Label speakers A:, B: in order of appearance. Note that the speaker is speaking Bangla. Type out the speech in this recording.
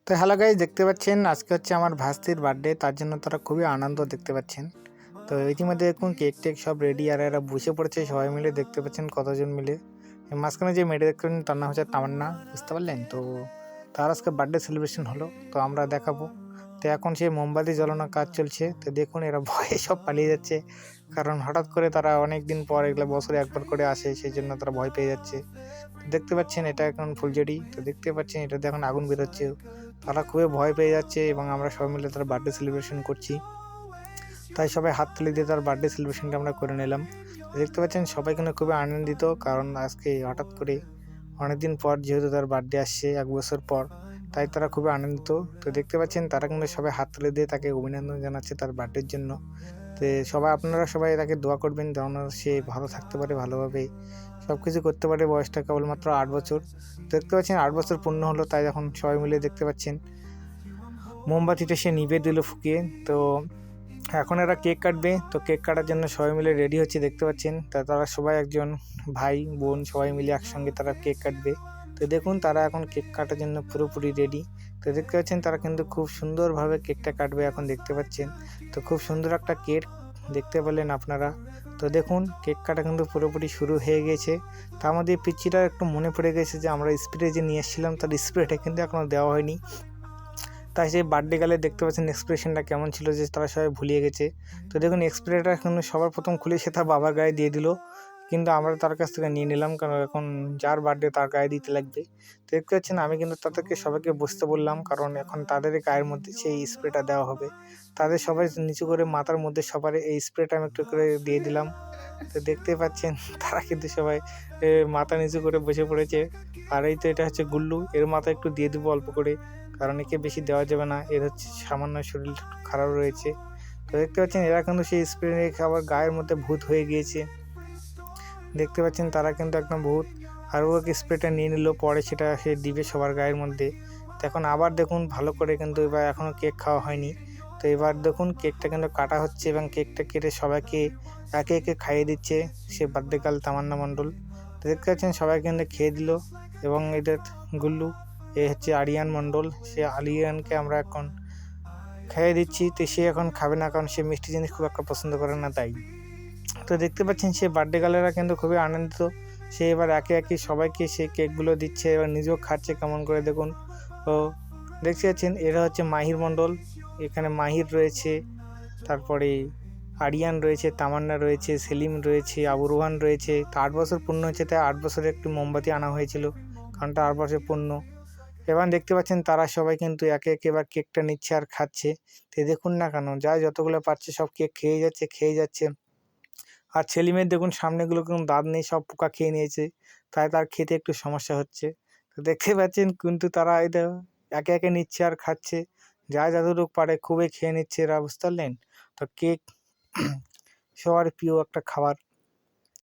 A: তো হ্যালো গাইস, দেখতে পাচ্ছেন আজকে হচ্ছে আমার ভাস্তির বার্থডে। তার জন্য তারা খুবই আনন্দ দেখতে পাচ্ছেন। তো ইতিমধ্যে দেখুন কেক টেক সব রেডি, আর এরা বসে পড়েছে সবাই মিলে। দেখতে পাচ্ছেন কতজন মিলে। মাঝখানে যে মেয়েটা দেখতে পাচ্ছেন তার নাম হচ্ছে তামান্না, বুঝতে পারলেন? তো তার আজকে বার্থডে সেলিব্রেশন হলো, তো আমরা দেখাবো। তো এখন সেই মোমবাতি জ্বালানোর কাজ চলছে। তো দেখুন এরা ভয়ে সব পালিয়ে যাচ্ছে, কারণ হঠাৎ করে তারা অনেক দিন পর, এগুলো বছরে একবার করে আসে, সেই জন্য তারা ভয় পেয়ে যাচ্ছে। দেখতে পাচ্ছেন এটা এখন ফুলঝুরি। তো দেখতে পাচ্ছেন এটাতে এখন আগুন বেরোচ্ছে। তারা খুবই ভয় পেয়ে যাচ্ছে এবং আমরা সবাই মিলে তার বার্থডে সেলিব্রেশন করছি। তাই সবাই হাততালি দিয়ে তার বার্থডে সেলিব্রেশনটা আমরা করে নিলাম। দেখতে পাচ্ছেন সবাই কিন্তু খুবই আনন্দিত, কারণ আজকে হঠাৎ করে অনেকদিন পর যেহেতু তার বার্থডে আসছে ১ বছর পর, তাই তারা খুবই আনন্দিত। তো দেখতে পাচ্ছেন তারা কিন্তু সবাই হাততালি দিয়ে তাকে অভিনন্দন জানাচ্ছে তার বার্থডের জন্য। তো সবাই, আপনারা সবাই তাকে দোয়া করবেন যেন সে ভালো থাকতে পারে, ভালোভাবে সব কিছু করতে পারে। বয়সটা কেবলমাত্র ৮ বছর। দেখতে পাচ্ছেন 8 বছর পূর্ণ হলো, তাই এখন সবাই মিলে দেখতে পাচ্ছেন মোমবাতিটা সে নিভিয়ে দিল ফুকিয়ে। তো এখন এরা কেক কাটবে। তো কেক কাটার জন্য সবাই মিলে রেডি হচ্ছে, দেখতে পাচ্ছেন। তা তারা সবাই একজন ভাই বোন সবাই মিলে একসঙ্গে তারা কেক কাটবে। তো দেখুন তারা এখন কেক কাটার জন্য পুরোপুরি রেডি। তো দেখতে পাচ্ছেন তারা কিন্তু খুব সুন্দরভাবে কেকটা কাটবে, এখন দেখতে পাচ্ছেন। তো খুব সুন্দর একটা কেক দেখতে পেলেন আপনারা। তো দেখুন কেক কাটা কিন্তু পুরোপুরি শুরু হয়ে গেছে। তার মধ্যে পিচ্চিটার একটু মনে পড়ে গেছে যে আমরা স্প্রে যে নিয়ে এসেছিলাম, তার স্প্রেটা কিন্তু এখনও দেওয়া হয়নি। তাই সেই বার্থডে গেলে দেখতে পাচ্ছেন এক্সপ্রেশনটা কেমন ছিল, যে তারা সবাই ভুলিয়ে গেছে। তো দেখুন স্প্রেটা কিন্তু সবার প্রথম খুলে সে তার বাবার গায়ে দিয়ে দিল, কিন্তু আমরা তার কাছ থেকে নিয়ে নিলাম, কারণ এখন যার বার্থডে তার গায়ে দিতে লাগবে। তো দেখতে পাচ্ছেন আমি কিন্তু তাদেরকে সবাইকে বসতে বললাম, কারণ এখন তাদের গায়ের মধ্যে সেই স্প্রেটা দেওয়া হবে। তাদের সবাই নিচু করে মাথার মধ্যে সবার এই স্প্রেটা আমি একটু করে দিয়ে দিলাম। তো দেখতে পাচ্ছেন তারা কিন্তু সবাই মাথা নিচু করে বসে পড়েছে। আর এই তো এটা হচ্ছে গুল্লু, এর মাথা একটু দিয়ে দেবো অল্প করে, কারণ একে বেশি দেওয়া যাবে না, এর হচ্ছে সামান্য শরীর একটু খারাপ রয়েছে। তো দেখতে পাচ্ছেন এরা কিন্তু সেই স্প্রে রেখে আবার গায়ের মধ্যে ভূত হয়ে গিয়েছে। দেখতে পাচ্ছেন তারা কিন্তু একদম ভূত। আর ও স্প্রেটা নিয়ে নিল, পরে সেটা সে দিবে সবার গায়ের মধ্যে। তো এখন আবার দেখুন ভালো করে, কিন্তু এবার এখনও কেক খাওয়া হয়নি। তো এবার দেখুন কেকটা কিন্তু কাটা হচ্ছে এবং কেকটা কেটে সবাইকে একে একে খাইয়ে দিচ্ছে সে বার্থডে গার্ল তামান্না মণ্ডল। তো দেখতে পাচ্ছেন সবাই কিন্তু খেয়ে দিল। এবং এটা গুল্লু, এ হচ্ছে আরিয়ান মণ্ডল, সে আরিয়ানকে আমরা এখন খাইয়ে দিচ্ছি। তো সে এখন খাবে না, কারণ সে মিষ্টি জিনিস খুব একটা পছন্দ করে না, তাই। তো দেখতে পাচ্ছেন সে বার্থডে গার্লেরা কিন্তু খুবই আনন্দিত। সে এবার একে একে সবাইকে সে কেকগুলো দিচ্ছে, এবার নিজেও খাচ্ছে কেমন করে দেখুন। তো দেখতে পাচ্ছেন এরা হচ্ছে মাহির মণ্ডল, এখানে মাহির রয়েছে, তারপরে আরিয়ান রয়েছে, তামান্না রয়েছে, সেলিম রয়েছে, আবু রোহান রয়েছে। তো 8 বছর পূর্ণ হয়েছে, তাই 8 বছরের একটি মোমবাতি আনা হয়েছিল, কারণটা 8 বছর পূর্ণ। এবার দেখতে পাচ্ছেন তারা সবাই কিন্তু একে একে এবার কেকটা নিচ্ছে আর খাচ্ছে। তো দেখুন না কেন, যা যতগুলো পাচ্ছে সব কেক খেয়ে যাচ্ছে। আর ছেলেমেয়ের দেখুন সামনেগুলো কোনো দাঁত নেই, সব পোকা খেয়ে নিয়েছে, তাই তার খেতে একটু সমস্যা হচ্ছে। তো দেখতে পাচ্ছেন কিন্তু তারা এটা একে একে নিচ্ছে আর খাচ্ছে, যা যতটুকু পারে খুবই খেয়ে নিচ্ছে এরা, বুঝতে পারলেন? তো কেক সবার প্রিয় একটা খাবার।